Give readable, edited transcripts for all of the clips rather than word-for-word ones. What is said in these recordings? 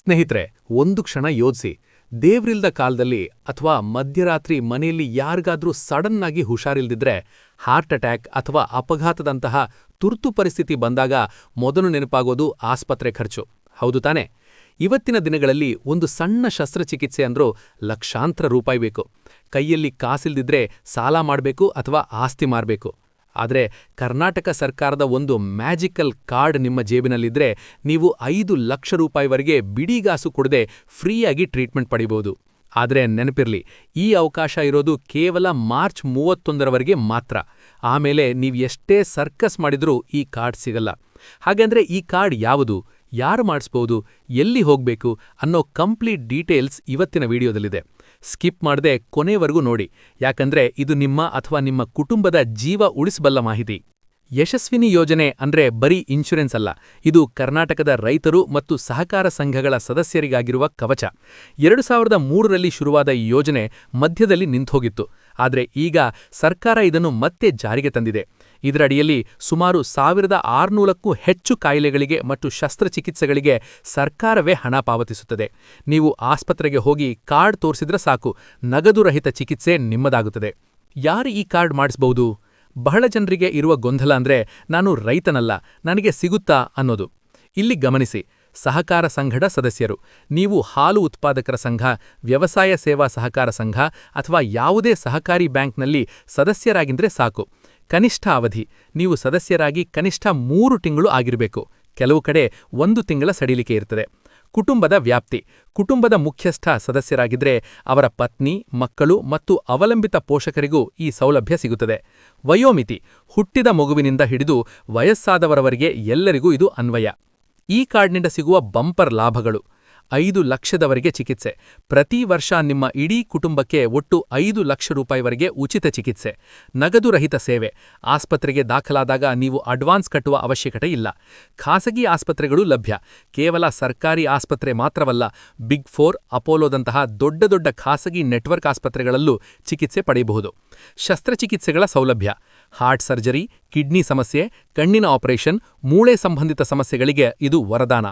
ಸ್ನೇಹಿತರೆ, ಒಂದು ಕ್ಷಣ ಯೋಚಿಸಿ. ದೇವ್ರಿಲ್ದ ಕಾಲದಲ್ಲಿ ಅಥವಾ ಮಧ್ಯರಾತ್ರಿ ಮನೆಯಲ್ಲಿ ಯಾರಿಗಾದ್ರೂ ಸಡನ್ ಆಗಿ ಹುಷಾರಿಲ್ದಿದ್ರೆ, ಹಾರ್ಟ್ ಅಟ್ಯಾಕ್ ಅಥವಾ ಅಪಘಾತದಂತಹ ತುರ್ತು ಪರಿಸ್ಥಿತಿ ಬಂದಾಗ ಮೊದಲು ನೆನಪಾಗೋದು ಆಸ್ಪತ್ರೆ ಖರ್ಚು. ಹೌದು ತಾನೆ? ಇವತ್ತಿನ ದಿನಗಳಲ್ಲಿ ಒಂದು ಸಣ್ಣ ಶಸ್ತ್ರಚಿಕಿತ್ಸೆ ಅಂದ್ರೂ ಲಕ್ಷಾಂತರ ರೂಪಾಯಿ ಬೇಕು. ಕೈಯಲ್ಲಿ ಕಾಸಿಲ್ದಿದ್ರೆ ಸಾಲ ಮಾಡಬೇಕು ಅಥವಾ ಆಸ್ತಿ ಮಾರಬೇಕು. ಆದರೆ ಕರ್ನಾಟಕ ಸರ್ಕಾರದ ಒಂದು ಮ್ಯಾಜಿಕಲ್ ಕಾರ್ಡ್ ನಿಮ್ಮ ಜೇಬಿನಲ್ಲಿದ್ರೆ ನೀವು 5 ಲಕ್ಷ ರೂಪಾಯಿವರೆಗೆ ಬಿಡಿಗಾಸು ಕೊಡದೆ ಫ್ರೀಯಾಗಿ ಟ್ರೀಟ್ಮೆಂಟ್ ಪಡಿಬಹುದು. ಆದರೆ ನೆನಪಿರ್ಲಿ, ಈ ಅವಕಾಶ ಇರೋದು ಕೇವಲ ಮಾರ್ಚ್ 31ರವರೆಗೆ ಮಾತ್ರ. ಆಮೇಲೆ ನೀವು ಎಷ್ಟೇ ಸರ್ಕಸ್ ಮಾಡಿದ್ರೂ ಈ ಕಾರ್ಡ್ ಸಿಗಲ್ಲ. ಹಾಗಂದ್ರೆ ಈ ಕಾರ್ಡ್ ಯಾವುದು, ಯಾರು ಮಾಡಿಸ್ಬೋದು, ಎಲ್ಲಿ ಹೋಗ್ಬೇಕು ಅನ್ನೋ ಕಂಪ್ಲೀಟ್ ಡೀಟೇಲ್ಸ್ ಇವತ್ತಿನ ವಿಡಿಯೋದಲ್ಲಿದೆ. ಸ್ಕಿಪ್ ಮಾಡದೆ ಕೊನೆವರೆಗೂ ನೋಡಿ, ಯಾಕಂದ್ರೆ ಇದು ನಿಮ್ಮ ಅಥವಾ ನಿಮ್ಮ ಕುಟುಂಬದ ಜೀವ ಉಳಿಸಬಲ್ಲ ಮಾಹಿತಿ. ಯಶಸ್ವಿನಿ ಯೋಜನೆ ಅಂದ್ರೆ ಬರೀ ಇನ್ಶೂರೆನ್ಸ್ ಅಲ್ಲ, ಇದು ಕರ್ನಾಟಕದ ರೈತರು ಮತ್ತು ಸಹಕಾರ ಸಂಘಗಳ ಸದಸ್ಯರಿಗಾಗಿರುವ ಕವಚ. 2003ರಲ್ಲಿ ಶುರುವಾದ ಈ ಯೋಜನೆ ಮಧ್ಯದಲ್ಲಿ ನಿಂತೋಗಿತ್ತು. ಆದರೆ ಈಗ ಸರ್ಕಾರ ಇದನ್ನು ಮತ್ತೆ ಜಾರಿಗೆ ತಂದಿದೆ. ಇದರಡಿಯಲ್ಲಿ ಸುಮಾರು 1600ಕ್ಕೂ ಹೆಚ್ಚು ಕಾಯಿಲೆಗಳಿಗೆ ಮತ್ತು ಶಸ್ತ್ರಚಿಕಿತ್ಸೆಗಳಿಗೆ ಸರ್ಕಾರವೇ ಹಣ ಪಾವತಿಸುತ್ತದೆ. ನೀವು ಆಸ್ಪತ್ರೆಗೆ ಹೋಗಿ ಕಾರ್ಡ್ ತೋರಿಸಿದ್ರೆ ಸಾಕು, ನಗದು ರಹಿತ ಚಿಕಿತ್ಸೆ ನಿಮ್ಮದಾಗುತ್ತದೆ. ಯಾರು ಈ ಕಾರ್ಡ್ ಮಾಡಿಸಬಹುದು? ಬಹಳ ಜನರಿಗೆ ಇರುವ ಗೊಂದಲ ಅಂದ್ರೆ, ನಾನು ರೈತನಲ್ಲ, ನನಗೆ ಸಿಗುತ್ತಾ ಅನ್ನೋದು. ಇಲ್ಲಿ ಗಮನಿಸಿ, ಸಹಕಾರ ಸಂಘದ ಸದಸ್ಯರು, ನೀವು ಹಾಲು ಉತ್ಪಾದಕರ ಸಂಘ, ವ್ಯವಸಾಯ ಸೇವಾ ಸಹಕಾರ ಸಂಘ ಅಥವಾ ಯಾವುದೇ ಸಹಕಾರಿ ಬ್ಯಾಂಕ್ನಲ್ಲಿ ಸದಸ್ಯರಾಗಿದ್ರೆ ಸಾಕು. ಕನಿಷ್ಠ ಅವಧಿ, ನೀವು ಸದಸ್ಯರಾಗಿ ಕನಿಷ್ಠ 3 ತಿಂಗಳು ಆಗಿರಬೇಕು. ಕೆಲವು ಕಡೆ 1 ತಿಂಗಳ ಸಡಿಲಿಕೆ ಇರ್ತದೆ. ಕುಟುಂಬದ ವ್ಯಾಪ್ತಿ, ಕುಟುಂಬದ ಮುಖ್ಯಸ್ಥ ಸದಸ್ಯರಾಗಿದ್ರೆ ಅವರ ಪತ್ನಿ, ಮಕ್ಕಳು ಮತ್ತು ಅವಲಂಬಿತ ಪೋಷಕರಿಗೂ ಈ ಸೌಲಭ್ಯ ಸಿಗುತ್ತದೆ. ವಯೋಮಿತಿ, ಹುಟ್ಟಿದ ಮಗುವಿನಿಂದ ಹಿಡಿದು ವಯಸ್ಸಾದವರವರೆಗೆ ಎಲ್ಲರಿಗೂ ಇದು ಅನ್ವಯ. ಈ ಕಾರ್ಡ್ನಿಂದ ಸಿಗುವ ಬಂಪರ್ ಲಾಭಗಳು: 5 ಲಕ್ಷದವರೆಗೆ ಚಿಕಿತ್ಸೆ, ಪ್ರತಿ ವರ್ಷ ನಿಮ್ಮ ಇಡೀ ಕುಟುಂಬಕ್ಕೆ ಒಟ್ಟು 5 ಲಕ್ಷ ರೂಪಾಯಿವರೆಗೆ ಉಚಿತ ಚಿಕಿತ್ಸೆ. ನಗದು ರಹಿತ ಸೇವೆ, ಆಸ್ಪತ್ರೆಗೆ ದಾಖಲಾದಾಗ ನೀವು ಅಡ್ವಾನ್ಸ್ ಕಟ್ಟುವ ಅವಶ್ಯಕತೆ ಇಲ್ಲ. ಖಾಸಗಿ ಆಸ್ಪತ್ರೆಗಳು ಲಭ್ಯ, ಕೇವಲ ಸರ್ಕಾರಿ ಆಸ್ಪತ್ರೆ ಮಾತ್ರವಲ್ಲ, ಬಿಗ್ 4, ಅಪೋಲೋದಂತಹ ದೊಡ್ಡ ಖಾಸಗಿ ನೆಟ್ವರ್ಕ್ ಆಸ್ಪತ್ರೆಗಳಲ್ಲೂ ಚಿಕಿತ್ಸೆ ಪಡೆಯಬಹುದು. ಶಸ್ತ್ರಚಿಕಿತ್ಸೆಗಳ ಸೌಲಭ್ಯ, ಹಾರ್ಟ್ ಸರ್ಜರಿ, ಕಿಡ್ನಿ ಸಮಸ್ಯೆ, ಕಣ್ಣಿನ ಆಪರೇಷನ್, ಮೂಳೆ ಸಂಬಂಧಿತ ಸಮಸ್ಯೆಗಳಿಗೆ ಇದು ವರದಾನ.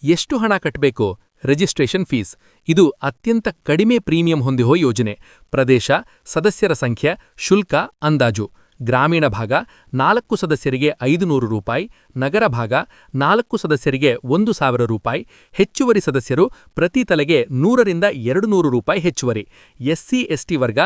ಎಷ್ಟು ಹಣ ಕಟ್ಟಬೇಕು? ರಿಜಿಸ್ಟ್ರೇಷನ್ ಫೀಸ್, ಇದು ಅತ್ಯಂತ ಕಡಿಮೆ ಪ್ರೀಮಿಯಂ ಹೊಂದಿರುವ ಯೋಜನೆ. ಪ್ರದೇಶ, ಸದಸ್ಯರ ಸಂಖ್ಯೆ, ಶುಲ್ಕ ಅಂದಾಜು: ಗ್ರಾಮೀಣ ಭಾಗ 4 ಸದಸ್ಯರಿಗೆ 500 ರೂಪಾಯಿ, ನಗರ ಭಾಗ 4 ಸದಸ್ಯರಿಗೆ 1000 ರೂಪಾಯಿ, ಹೆಚ್ಚುವರಿ ಸದಸ್ಯರು ಪ್ರತಿ ತಲೆಗೆ 100ರಿಂದ 200 ರೂಪಾಯಿ ಹೆಚ್ಚುವರಿ. SC/ST ವರ್ಗ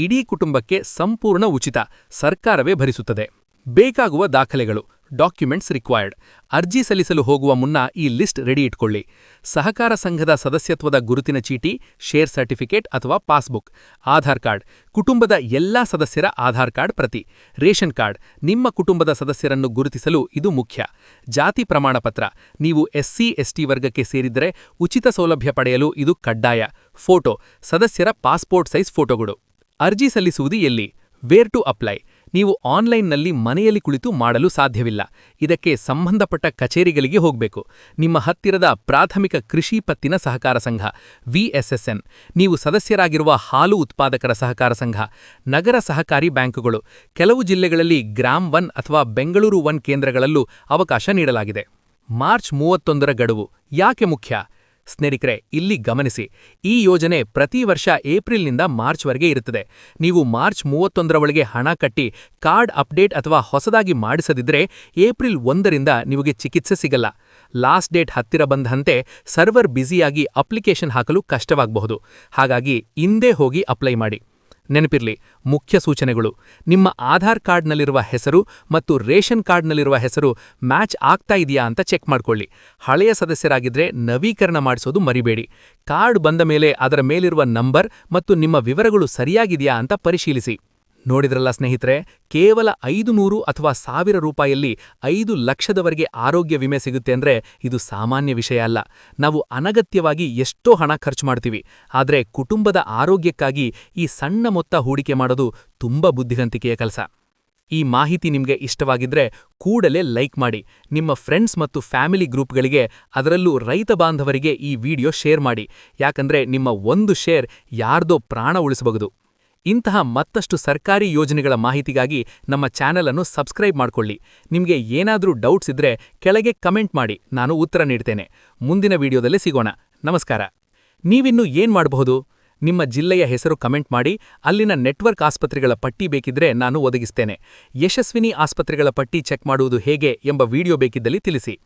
ಇಡೀ ಕುಟುಂಬಕ್ಕೆ ಸಂಪೂರ್ಣ ಉಚಿತ, ಸರ್ಕಾರವೇ ಭರಿಸುತ್ತದೆ. ಬೇಕಾಗುವ ದಾಖಲೆಗಳು, ಡಾಕ್ಯುಮೆಂಟ್ಸ್ ರಿಕ್ವೈರ್ಡ್. ಅರ್ಜಿ ಸಲ್ಲಿಸಲು ಹೋಗುವ ಮುನ್ನ ಈ ಲಿಸ್ಟ್ ರೆಡಿ ಇಟ್ಕೊಳ್ಳಿ. ಸಹಕಾರ ಸಂಘದ ಸದಸ್ಯತ್ವದ ಗುರುತಿನ ಚೀಟಿ, ಶೇರ್ ಸರ್ಟಿಫಿಕೇಟ್ ಅಥವಾ ಪಾಸ್ಬುಕ್. ಆಧಾರ್ ಕಾರ್ಡ್, ಕುಟುಂಬದ ಎಲ್ಲಾ ಸದಸ್ಯರ ಆಧಾರ್ ಕಾರ್ಡ್ ಪ್ರತಿ. ರೇಷನ್ ಕಾರ್ಡ್, ನಿಮ್ಮ ಕುಟುಂಬದ ಸದಸ್ಯರನ್ನು ಗುರುತಿಸಲು ಇದು ಮುಖ್ಯ. ಜಾತಿ ಪ್ರಮಾಣಪತ್ರ, ನೀವು SC/ST ವರ್ಗಕ್ಕೆ ಸೇರಿದರೆ ಉಚಿತ ಸೌಲಭ್ಯ ಪಡೆಯಲು ಇದು ಕಡ್ಡಾಯ. ಫೋಟೋ, ಸದಸ್ಯರ ಪಾಸ್ಪೋರ್ಟ್ ಸೈಜ್ ಫೋಟೋಗಳು. ಅರ್ಜಿ ಸಲ್ಲಿಸುವುದು ಎಲ್ಲಿ? ವೇರ್ ಟು ಅಪ್ಲೈ, ನೀವು ಆನ್ಲೈನ್ನಲ್ಲಿ ಮನೆಯಲ್ಲಿ ಕುಳಿತು ಮಾಡಲು ಸಾಧ್ಯವಿಲ್ಲ. ಇದಕ್ಕೆ ಸಂಬಂಧಪಟ್ಟ ಕಚೇರಿಗಳಿಗೆ ಹೋಗಬೇಕು. ನಿಮ್ಮ ಹತ್ತಿರದ ಪ್ರಾಥಮಿಕ ಕೃಷಿ ಪತ್ತಿನ ಸಹಕಾರ ಸಂಘ VSSN, ನೀವು ಸದಸ್ಯರಾಗಿರುವ ಹಾಲು ಉತ್ಪಾದಕರ ಸಹಕಾರ ಸಂಘ, ನಗರ ಸಹಕಾರಿ ಬ್ಯಾಂಕುಗಳು. ಕೆಲವು ಜಿಲ್ಲೆಗಳಲ್ಲಿ ಗ್ರಾಮ್ 1 ಅಥವಾ ಬೆಂಗಳೂರು 1 ಕೇಂದ್ರಗಳಲ್ಲೂ ಅವಕಾಶ ನೀಡಲಾಗಿದೆ. ಮಾರ್ಚ್ 31ರ ಗಡುವು ಯಾಕೆ ಮುಖ್ಯ? ಸ್ನೇಹಿತರೆ, ಇಲ್ಲಿ ಗಮನಿಸಿ, ಈ ಯೋಜನೆ ಪ್ರತಿ ವರ್ಷ ಏಪ್ರಿಲ್ನಿಂದ ಮಾರ್ಚ್ವರೆಗೆ ಇರುತ್ತದೆ. ನೀವು ಮಾರ್ಚ್ 31ರ ಒಳಗೆ ಹಣ ಕಟ್ಟಿ ಕಾರ್ಡ್ ಅಪ್ಡೇಟ್ ಅಥವಾ ಹೊಸದಾಗಿ ಮಾಡಿಸದಿದ್ರೆ ಏಪ್ರಿಲ್ 1ರಿಂದ ನಿಮಗೆ ಚಿಕಿತ್ಸೆ ಸಿಗಲ್ಲ. ಲಾಸ್ಟ್ ಡೇಟ್ ಹತ್ತಿರ ಬಂದಂತೆ ಸರ್ವರ್ ಬ್ಯುಸಿಯಾಗಿ ಅಪ್ಲಿಕೇಶನ್ ಹಾಕಲು ಕಷ್ಟವಾಗಬಹುದು. ಹಾಗಾಗಿ ಇಂದೇ ಹೋಗಿ ಅಪ್ಲೈ ಮಾಡಿ. ನೆನಪಿರ್ಲಿ, ಮುಖ್ಯ ಸೂಚನೆಗಳು: ನಿಮ್ಮ ಆಧಾರ್ ಕಾರ್ಡ್ನಲ್ಲಿರುವ ಹೆಸರು ಮತ್ತು ರೇಷನ್ ಕಾರ್ಡ್ನಲ್ಲಿರುವ ಹೆಸರು ಮ್ಯಾಚ್ ಆಗ್ತಾ ಇದೆಯಾ ಅಂತ ಚೆಕ್ ಮಾಡ್ಕೊಳ್ಳಿ. ಹಳೆಯ ಸದಸ್ಯರಾಗಿದ್ರೆ ನವೀಕರಣ ಮಾಡಿಸೋದು ಮರಿಬೇಡಿ. ಕಾರ್ಡ್ ಬಂದ ಮೇಲೆ ಅದರ ಮೇಲಿರುವ ನಂಬರ್ ಮತ್ತು ನಿಮ್ಮ ವಿವರಗಳು ಸರಿಯಾಗಿದೆಯಾ ಅಂತ ಪರಿಶೀಲಿಸಿ. ನೋಡಿದ್ರಲ್ಲ ಸ್ನೇಹಿತರೆ, ಕೇವಲ 500 ಅಥವಾ 1000 ರೂಪಾಯಲ್ಲಿ 5 ಲಕ್ಷದವರೆಗೆ ಆರೋಗ್ಯ ವಿಮೆ ಸಿಗುತ್ತೆ ಅಂದ್ರೆ ಇದು ಸಾಮಾನ್ಯ ವಿಷಯ ಅಲ್ಲ. ನಾವು ಅನಗತ್ಯವಾಗಿ ಎಷ್ಟೋ ಹಣ ಖರ್ಚು ಮಾಡ್ತೀವಿ, ಆದರೆ ಕುಟುಂಬದ ಆರೋಗ್ಯಕ್ಕಾಗಿ ಈ ಸಣ್ಣ ಮೊತ್ತ ಹೂಡಿಕೆ ಮಾಡೋದು ತುಂಬಾ ಬುದ್ಧಿವಂತಿಕೆಯ ಕೆಲಸ. ಈ ಮಾಹಿತಿ ನಿಮಗೆ ಇಷ್ಟವಾಗಿದ್ರೆ ಕೂಡಲೇ ಲೈಕ್ ಮಾಡಿ. ನಿಮ್ಮ ಫ್ರೆಂಡ್ಸ್ ಮತ್ತು ಫ್ಯಾಮಿಲಿ ಗ್ರೂಪ್ಗಳಿಗೆ, ಅದರಲ್ಲೂ ರೈತ ಬಾಂಧವರಿಗೆ ಈ ವಿಡಿಯೋ ಶೇರ್ ಮಾಡಿ. ಯಾಕಂದ್ರೆ ನಿಮ್ಮ ಒಂದು ಶೇರ್ ಯಾರ್ದೋ ಪ್ರಾಣ ಉಳಿಸಬಹುದು. ಇಂತಹ ಮತ್ತಷ್ಟು ಸರ್ಕಾರಿ ಯೋಜನೆಗಳ ಮಾಹಿತಿಗಾಗಿ ನಮ್ಮ ಚಾನೆಲ್ ಅನ್ನು ಸಬ್ಸ್ಕ್ರೈಬ್ ಮಾಡ್ಕೊಳ್ಳಿ. ನಿಮಗೆ ಏನಾದರೂ ಡೌಟ್ಸ್ ಇದ್ರೆ ಕೆಳಗೆ ಕಮೆಂಟ್ ಮಾಡಿ, ನಾನು ಉತ್ತರ ನೀಡ್ತೇನೆ. ಮುಂದಿನ ವಿಡಿಯೋದಲ್ಲಿ ಸಿಗೋಣ. ನಮಸ್ಕಾರ. ನೀವಿನ್ನು ಏನ್ ಮಾಡಬಹುದು? ನಿಮ್ಮ ಜಿಲ್ಲೆಯ ಹೆಸರು ಕಮೆಂಟ್ ಮಾಡಿ, ಅಲ್ಲಿನ ನೆಟ್ವರ್ಕ್ ಆಸ್ಪತ್ರೆಗಳ ಪಟ್ಟಿ ಬೇಕಿದ್ರೆ ನಾನು ಒದಗಿಸ್ತೇನೆ. ಯಶಸ್ವಿನಿ ಆಸ್ಪತ್ರೆಗಳ ಪಟ್ಟಿ ಚೆಕ್ ಮಾಡುವುದು ಹೇಗೆ ಎಂಬ ವಿಡಿಯೋ ಬೇಕಿದ್ದಲ್ಲಿ ತಿಳಿಸಿ.